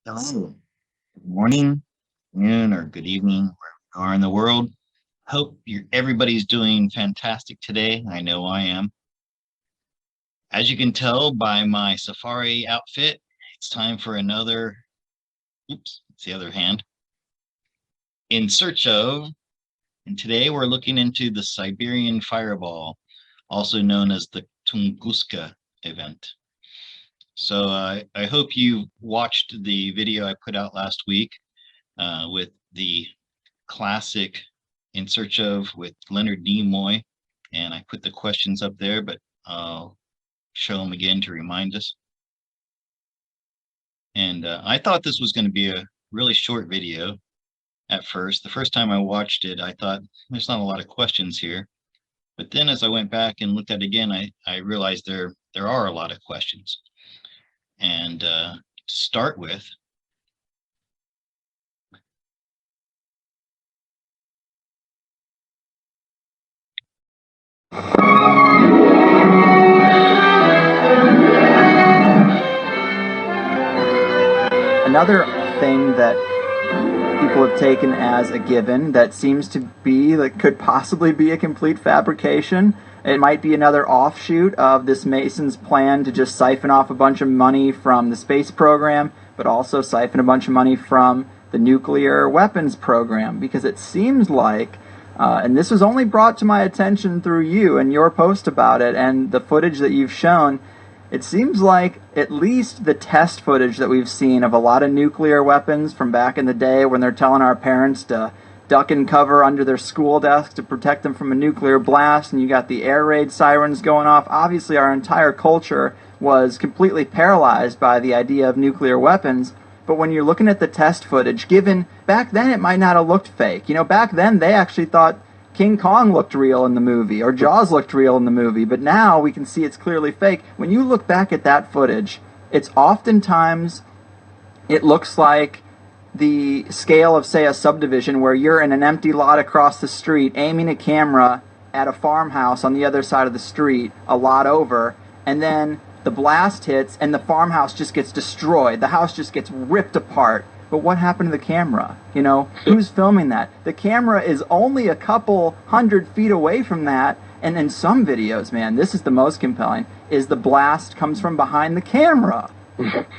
Hello. Good morning, noon, or good evening, wherever you are in the world. Hope everybody's doing fantastic today. I know I am. As you can tell by my safari outfit, it's time for another, oops, it's the other hand, in search of, and today we're looking into the Siberian fireball, also known as the Tunguska event. So I hope you watched the video I put out last week with the classic In Search Of with Leonard Nimoy, and I put the questions up there, but I'll show them again to remind us. And I thought this was going to be a really short video at first. The first time I watched it, I thought there's not a lot of questions here. But then as I went back and looked at it again, I realized there are a lot of questions. And to start with, another thing that people have taken as a given that seems to be, that could possibly be a complete fabrication. It might be another offshoot of this Mason's plan to just siphon off a bunch of money from the space program, but also siphon a bunch of money from the nuclear weapons program, because it seems like, and this was only brought to my attention through you and your post about it and the footage that you've shown, it seems like at least the test footage that we've seen of a lot of nuclear weapons from back in the day when they're telling our parents to duck and cover under their school desk to protect them from a nuclear blast, and you got the air raid sirens going off. Obviously, our entire culture was completely paralyzed by the idea of nuclear weapons. But when you're looking at the test footage, given back then it might not have looked fake. You know, back then they actually thought King Kong looked real in the movie, or Jaws looked real in the movie, but now we can see it's clearly fake. When you look back at that footage, it's oftentimes, it looks like the scale of, say, a subdivision where you're in an empty lot across the street aiming a camera at a farmhouse on the other side of the street, a lot over, and then the blast hits and the farmhouse just gets destroyed. The house just gets ripped apart. But what happened to the camera? You know, who's filming that? The camera is only a couple 100 feet away from that, and in some videos, man, this is the most compelling, is the blast comes from behind the camera.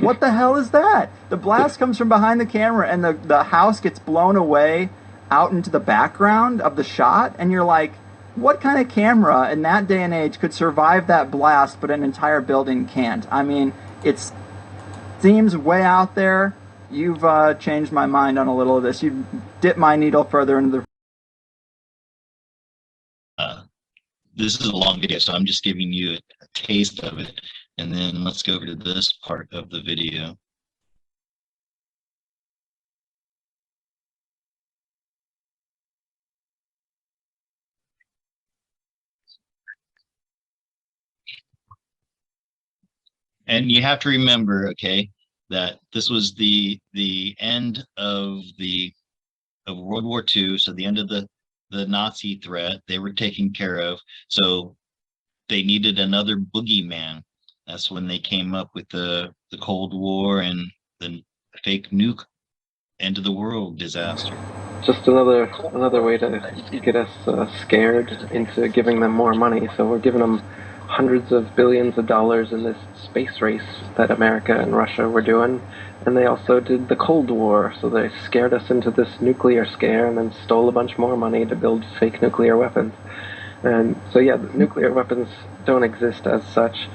What the hell is that? The blast comes from behind the camera, and the house gets blown away out into the background of the shot, and you're like, what kind of camera in that day and age could survive that blast, but an entire building can't? I mean, it seems way out there. You've changed my mind on a little of this. You dipped my needle further into the... This is a long video, so I'm just giving you a taste of it. And then let's go over to this part of the video. And you have to remember, okay, that this was the end of World War II, so the end of the Nazi threat. They were taken care of, so they needed another boogeyman. That's when they came up with the Cold War and the fake nuke end of the world disaster. Just another way to get us scared into giving them more money. So we're giving them hundreds of billions of dollars in this space race that America and Russia were doing, and they also did the Cold War. So they scared us into this nuclear scare and then stole a bunch more money to build fake nuclear weapons. And so yeah, the nuclear weapons don't exist as such.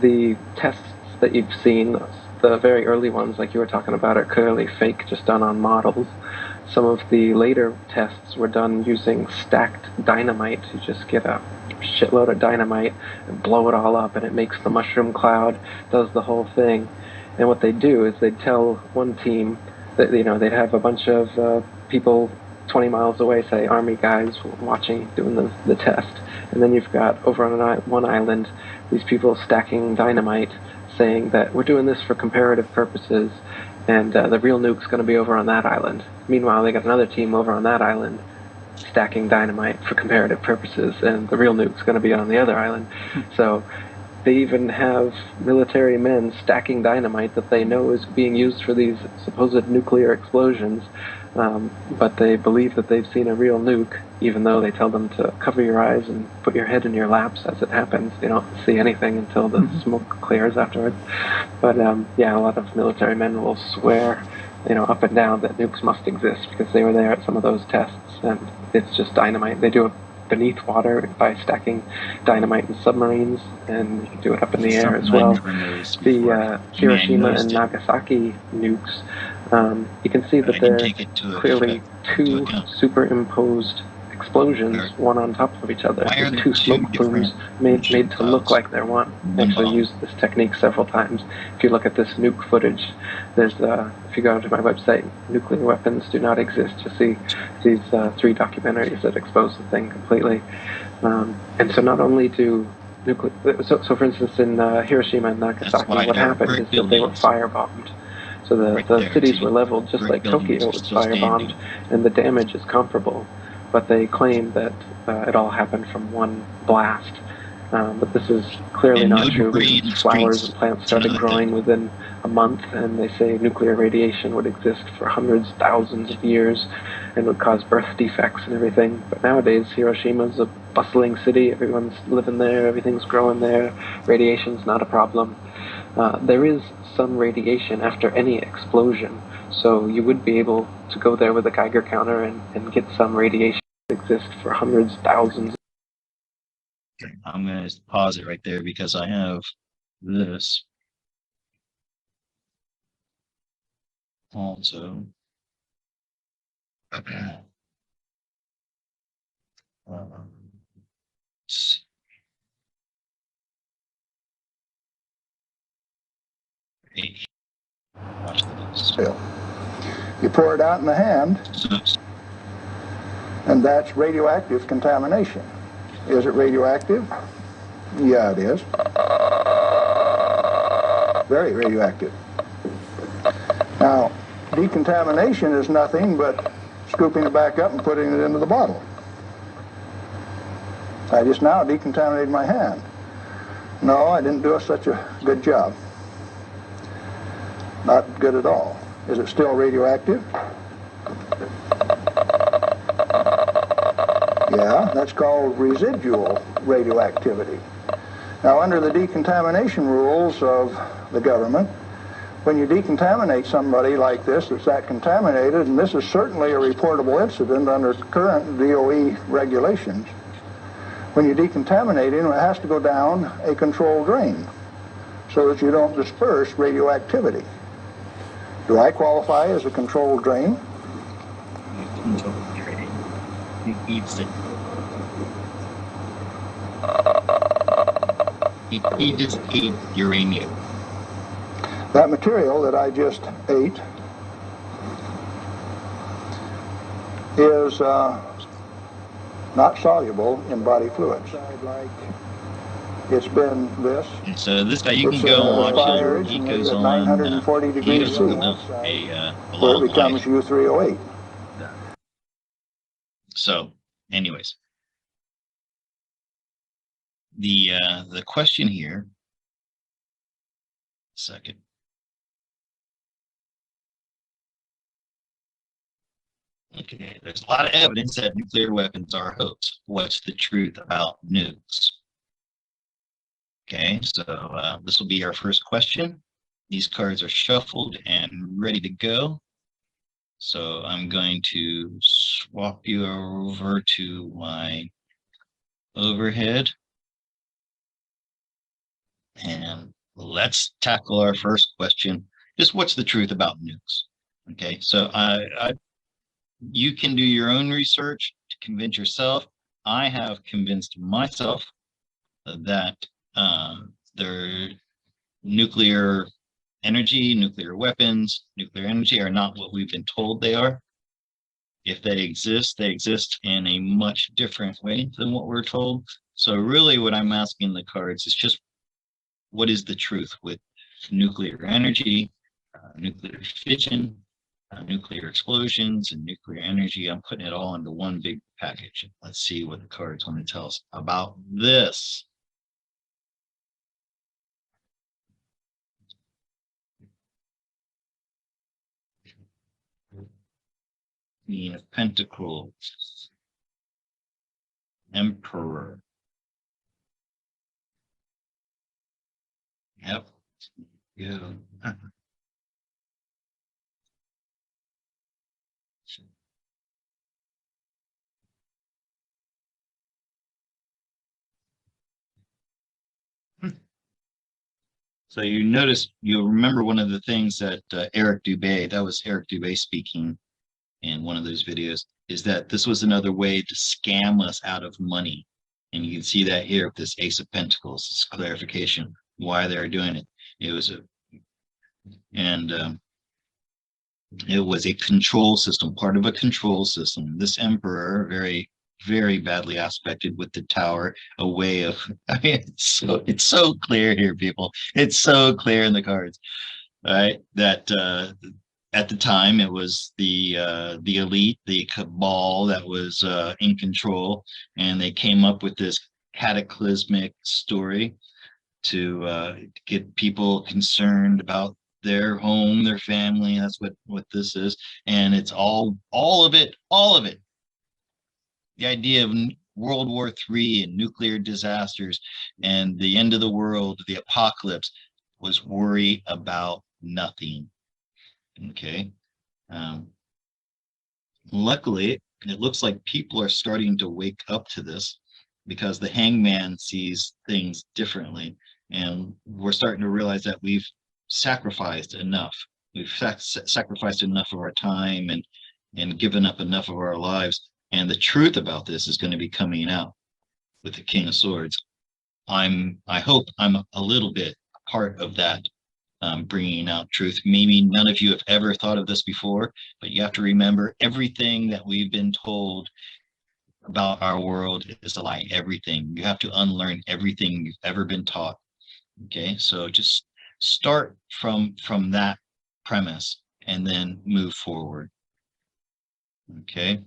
The tests that you've seen, the very early ones like you were talking about, are clearly fake, just done on models. Some of the later tests were done using stacked dynamite. You just get a shitload of dynamite and blow it all up, and it makes the mushroom cloud, does the whole thing. And what they do is they tell one team that, you know, they'd have a bunch of people 20 miles away, say army guys watching, doing the test. And then you've got over on one island these people stacking dynamite, saying that we're doing this for comparative purposes, and the real nuke's going to be over on that island. Meanwhile, they got another team over on that island stacking dynamite for comparative purposes, and the real nuke's going to be on the other island. So they even have military men stacking dynamite that they know is being used for these supposed nuclear explosions, but they believe that they've seen a real nuke, even though they tell them to cover your eyes and put your head in your laps as it happens. You don't see anything until the smoke clears afterwards. But yeah, a lot of military men will swear, up and down that nukes must exist because they were there at some of those tests, and it's just dynamite. They do it beneath water by stacking dynamite in submarines, and you can do it up in the air as well. The Hiroshima and Nagasaki nukes, you can see that they're clearly two superimposed explosions, one on top of each other. There's two smoke plumes made to look like they're one. I actually used this technique several times. If you look at this nuke footage, there's if you go to my website, Nuclear Weapons Do Not Exist, you'll see these 3 documentaries that expose the thing completely. And so not only do so for instance in Hiroshima and Nagasaki, what happened is that they were firebombed. So the cities were leveled just like Tokyo was firebombed, and the damage is comparable. But they claim that it all happened from one blast. But this is clearly not true, because flowers and plants started growing within a month, and they say nuclear radiation would exist for hundreds, thousands of years and would cause birth defects and everything. But nowadays, Hiroshima's a bustling city. Everyone's living there. Everything's growing there. Radiation's not a problem. There is some radiation after any explosion, so you would be able to go there with a Geiger counter and get some radiation that exists for hundreds, thousands. Okay, I'm going to pause it right there because I have this also. Watch this. You pour it out in the hand, and that's radioactive contamination. Is it radioactive? Yeah, it is. Very radioactive. Now, decontamination is nothing but scooping it back up and putting it into the bottle. I just now decontaminated my hand. No, I didn't do such a good job. Not good at all. Is it still radioactive? Yeah, that's called residual radioactivity. Now, under the decontamination rules of the government, when you decontaminate somebody like this that's that contaminated, and this is certainly a reportable incident under current DOE regulations, when you decontaminate him, it has to go down a controlled drain so that you don't disperse radioactivity. Do I qualify as a controlled drain? He eats it. He just ate uranium. That material that I just ate is not soluble in body fluids. Like it's been this. And so this guy, you can go and watch it. He goes on 940 degrees C, where it becomes U3O8. So, anyways, the question here. Second. Okay, there's a lot of evidence that nuclear weapons are a hoax. What's the truth about nukes? Okay, so this will be our first question. These cards are shuffled and ready to go. So I'm going to swap you over to my overhead. And let's tackle our first question. Just what's the truth about nukes? Okay, so you can do your own research to convince yourself. I have convinced myself that their nuclear energy, nuclear weapons, nuclear energy are not what we've been told they are. If they exist in a much different way than what we're told. So really what I'm asking the cards is just what is the truth with nuclear energy, nuclear fission, nuclear explosions, and nuclear energy. I'm putting it all into one big package. Let's see what the cards want to tell us about this. Queen of Pentacles, Emperor. Yep. Yeah. So you'll remember one of the things that Eric Dubay, that was Eric Dubay speaking in one of those videos, is that this was another way to scam us out of money. And you can see that here with this Ace of Pentacles, this clarification why they're doing it. It was and it was a control system, part of a control system. This emperor, very, very badly aspected with the tower, a way of, I mean, it's so clear here, people. It's so clear in the cards, right? That at the time it was the elite, the cabal that was in control, and they came up with this cataclysmic story to get people concerned about their home, their family. That's what this is, and it's all of it. The idea of World War III and nuclear disasters and the end of the world, the apocalypse, was worry about nothing. Okay. Um, Luckily, it looks like people are starting to wake up to this because the hangman sees things differently. And we're starting to realize that we've sacrificed enough. We've sacrificed enough of our time and given up enough of our lives. And the truth about this is going to be coming out with the King of Swords. I hope I'm a little bit part of that, bringing out truth. Maybe none of you have ever thought of this before, but you have to remember everything that we've been told about our world is a lie. Everything. You have to unlearn everything you've ever been taught. Okay, so just start from that premise and then move forward. Okay.